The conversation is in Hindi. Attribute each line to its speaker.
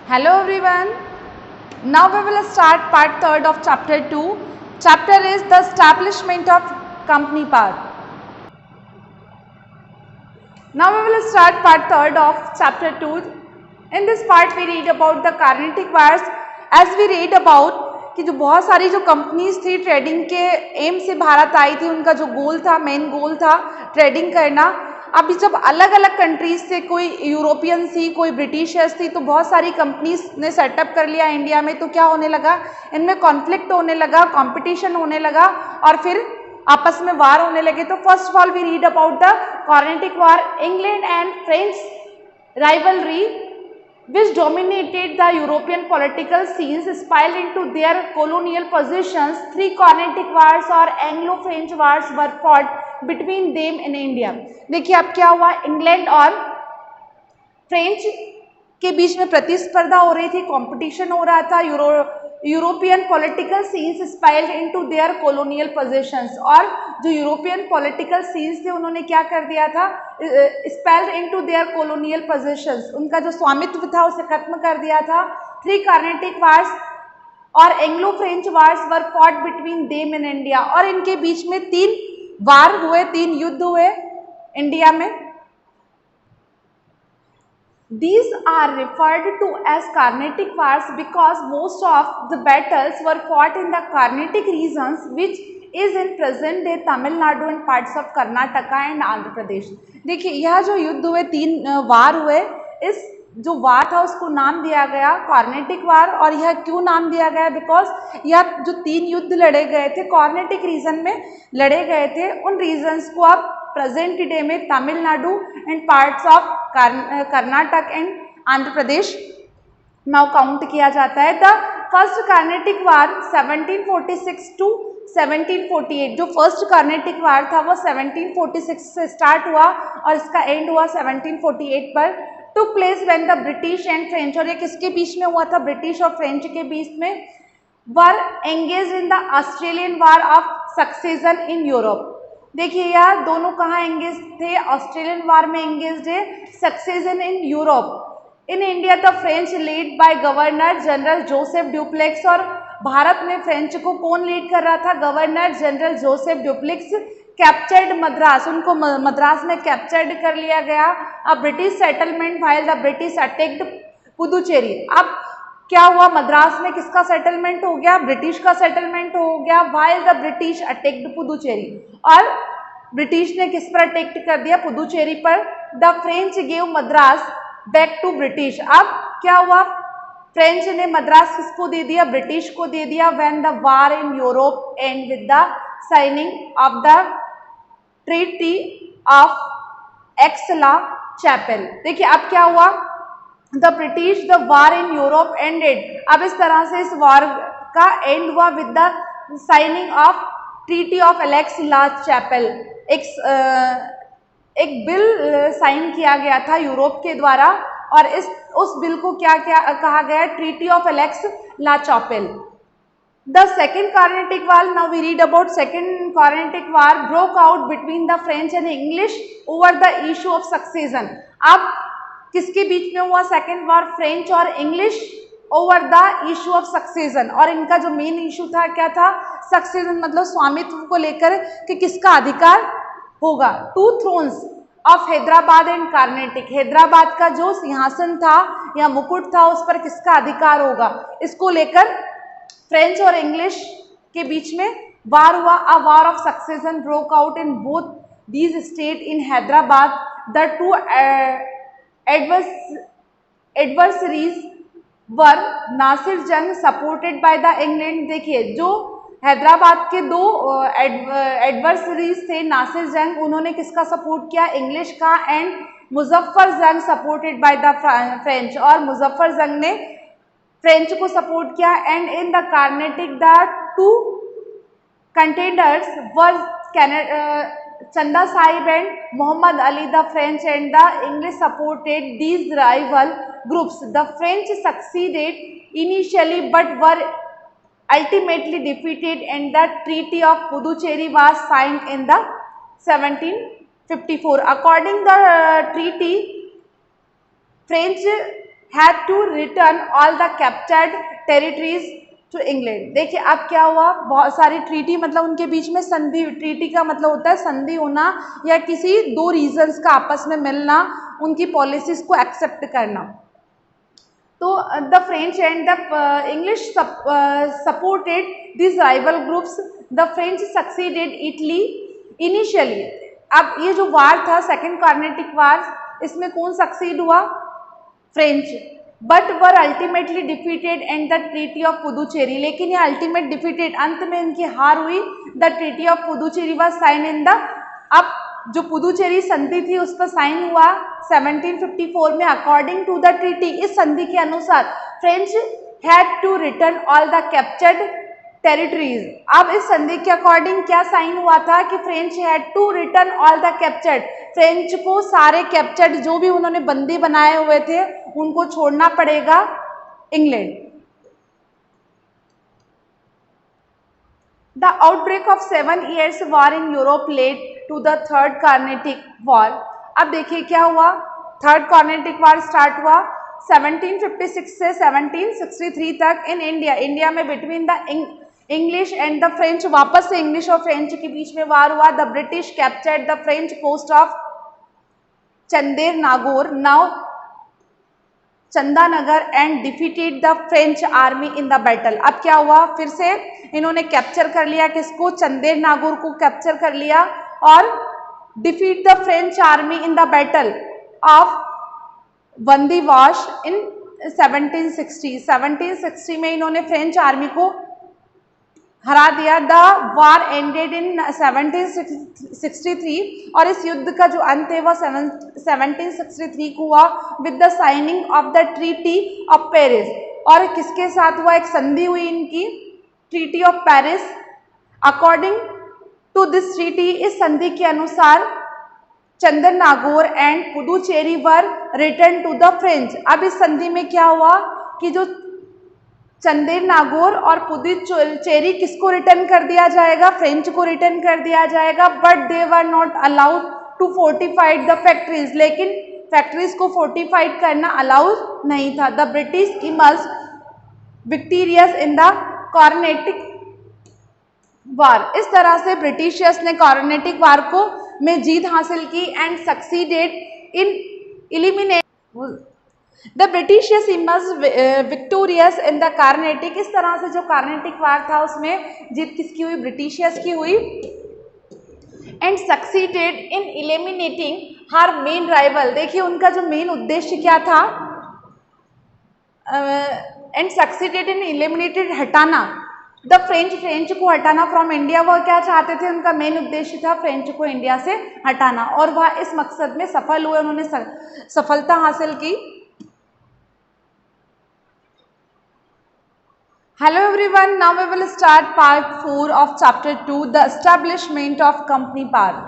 Speaker 1: Hello everyone. Now we will start part 3rd of chapter 2. Chapter is the establishment of company power. Now we will start part 3rd of chapter 2. In this part we read about the Carnatic wars. As we read about कि जो बहुत सारी जो कंपनीज थी ट्रेडिंग के एम से भारत आई थी, उनका जो गोल था, मेन गोल था ट्रेडिंग करना। अभी जब अलग अलग कंट्रीज से, कोई यूरोपियन थी, कोई ब्रिटिशर्स थी, तो बहुत सारी कंपनीज ने सेटअप कर लिया इंडिया में। तो क्या होने लगा, इनमें कॉन्फ्लिक्ट होने लगा, कंपटीशन होने लगा और फिर आपस में वार होने लगे। तो first of all we read about the Carnatic war, England and French rivalry which dominated the European political scenes spilled into their colonial positions. 3 Carnatic wars or Anglo-French wars were fought between them in India. देखिए अब क्या हुआ, इंग्लैंड और फ्रेंच के बीच में प्रतिस्पर्धा हो रही थी, कंपटीशन हो रहा था। European political scenes spilled into their colonial positions, और जो यूरोपियन पॉलिटिकल सीन्स थे उन्होंने क्या कर दिया था, spoiled into their colonial positions, उनका जो स्वामित्व था उसे खत्म कर दिया था। 3 कार्नेटिक वार्स और Anglo French wars were fought between them in India, और इनके बीच में 3 वार हुए, 3 युद्ध हुए इंडिया में। These are referred to as Carnatic wars because most of the battles were fought in the Carnatic regions, which is in present day Tamil Nadu and parts of Karnataka and Andhra Pradesh. देखिए यह जो युद्ध हुए, 3 वार हुए, इस जो वार था उसको नाम दिया गया कार्नेटिक वार। और यह क्यों नाम दिया गया, बिकॉज यह जो 3 युद्ध लड़े गए थे कार्नेटिक रीजन में लड़े गए थे, उन रीजन्स को आप प्रेजेंट डे में Tamil Nadu and parts of Karnataka and Andhra Pradesh now count किया जाता है। The first Carnatic war 1746 to 1748, जो फर्स्ट कार्नेटिक वार था वो 1746 से स्टार्ट हुआ और इसका एंड हुआ 1748 पर। Took place when the British and French, और ये किसके बीच में हुआ था, ब्रिटिश और फ्रेंच के बीच में, were engage in the Australian war of succession in Europe. देखिए यार दोनों कहाँ एंगेज थे, ऑस्ट्रेलियन वार में एंगेज है, succession in Europe. In India the French lead by governor general Joseph Dupleix, और भारत में फ्रेंच को कौन लीड कर रहा था, governor general Joseph Dupleix. Captured Madras, उनको मद्रास में कैप्चर्ड कर लिया गया। अब British settlement while the British attacked Puducherry. अब क्या हुआ, मद्रास में किसका सेटलमेंट हो गया, ब्रिटिश का सेटलमेंट हो गया, while the British attacked Puducherry, और ब्रिटिश ने किस पर अटैक कर दिया, पुदुचेरी पर। The French gave Madras back to British. अब क्या हुआ, फ्रेंच ने मद्रास किसको दे दिया, ब्रिटिश को दे दिया। When the war in Europe and with the signing of the treaty of Aix la Chapelle. देखिए अब क्या हुआ, the British the war in Europe ended. अब इस तरह से इस वार का एंड हुआ with the signing of treaty of Aix la Chapelle. एक बिल साइन किया गया था यूरोप के द्वारा, और उस बिल को क्या क्या कहा गया, treaty of Aix la Chapelle. The second Carnatic War, now we read about second Carnatic War broke out between the French and English over the issue of succession. अब किसके बीच में हुआ सेकेंड वार, फ्रेंच और English, over the issue of succession. और इनका जो मेन इशू था क्या था, सक्सेशन मतलब स्वामित्व को लेकर कि किसका अधिकार होगा। 2 thrones of Hyderabad and Carnatic, Hyderabad का जो सिंहासन था या मुकुट था उस पर किसका अधिकार होगा, इसको लेकर फ्रेंच और इंग्लिश के बीच में वार हुआ। A war of succession broke out in both these state in Hyderabad. The 2 adversaries were Nasir Jung supported by the England. देखिए जो हैदराबाद के 2 एडवर्सरीज थे, नासिर जंग उन्होंने किसका सपोर्ट किया, इंग्लिश का, एंड मुजफ्फर जंग सपोर्टेड बाय द फ्रेंच, और मुजफ्फर जंग ने फ्रेंच को सपोर्ट किया। And in the Carnatic the 2 contenders were Chanda Sahib and Mohammed Ali. The French and the English supported these rival groups. The French succeeded initially but were ultimately defeated, and the treaty of Puducherry was signed in the 1754. According the treaty, French had to return all the captured territories to England. देखिए अब क्या हुआ, बहुत सारी ट्रीटी, मतलब उनके बीच में संधि, ट्रीटी का मतलब होता है संधि होना या किसी दो रीजन्स का आपस में मिलना, उनकी पॉलिसीज को एक्सेप्ट करना। तो the French and the English supported this rival groups. The French succeeded Italy initially. अब ये जो वार था सेकेंड कार्नेटिक वार, इसमें कौन सक्सीड हुआ? French. But were ultimately defeated and the treaty of Puducherry. लेकिन ये अल्टीमेट डिफीटेड, अंत में इनकी हार हुई। The treaty of Puducherry was sign in the, अब जो पुदुचेरी संधि थी उस पर साइन हुआ 1754 में। अकॉर्डिंग टू द ट्रीटी, इस संधि के अनुसार French had to return all the captured territories. अब इस संधि के अकॉर्डिंग क्या साइन हुआ था कि French had to return all the captured, French को सारे कैप्चर्ड जो भी उन्होंने बंदी बनाए हुए थे उनको छोड़ना पड़ेगा England. The outbreak of 7 years war in Europe led to the third Carnatic war. अब देखिए क्या हुआ, थर्ड कार्नेटिक वॉर स्टार्ट हुआ 1756 से 1763 तक इन इंडिया। इंडिया में between the English and the French, वापस से इंग्लिश और फ्रेंच के बीच में वार हुआ। The British captured the French coast of Chandernagore, now Chandanagar, and defeated the French army in the battle. अब क्या हुआ, फिर से इन्होंने कैप्चर कर लिया, किसको? चंदेर नागौर को कैप्चर कर लिया और defeat the French army in the battle of Bandiwash in 1760। 1760 में इन्होंने फ्रेंच आर्मी को हरा दिया। द वार एंडेड इन 1763 और इस युद्ध का जो अंत है वह 1763 को हुआ with the signing of the treaty of Paris. और किसके साथ हुआ? एक संधि हुई इनकी, treaty of Paris. According to this treaty, इस संधि के अनुसार Chandernagore and Puducherry were return to the French. अब इस संधि में क्या हुआ कि जो चंदेर नागौर और पुदुचेरी किसको रिटर्न कर दिया जाएगा? फ्रेंच को रिटर्न कर दिया जाएगा। But they were not allowed to fortified the factories, लेकिन फैक्ट्रीज को फोर्टिफाइड करना अलाउड नहीं था। The British emerge victorious in the Carnatic war. इस तरह से ब्रिटिशर्स ने कार्नेटिक वार को में जीत हासिल की and succeeded in eliminate the Britishers emerge victorious in the Carnatic. इस तरह से जो कार्नेटिक वार था उसमें जीत किसकी हुई? ब्रिटिशर्स की हुई। And succeeded in eliminating her main rival. देखिए उनका जो मेन उद्देश्य क्या था? एंड सक्सीडेड इन एलिमिनेटेड, हटाना द फ्रेंच को हटाना फ्रॉम इंडिया। वह क्या चाहते थे? उनका मेन उद्देश्य था फ्रेंच को इंडिया से हटाना और वह इस मकसद में सफल हुए, उन्होंने सफलता हासिल की। Hello everyone, now we will start part 4 of chapter 2, the establishment of company power.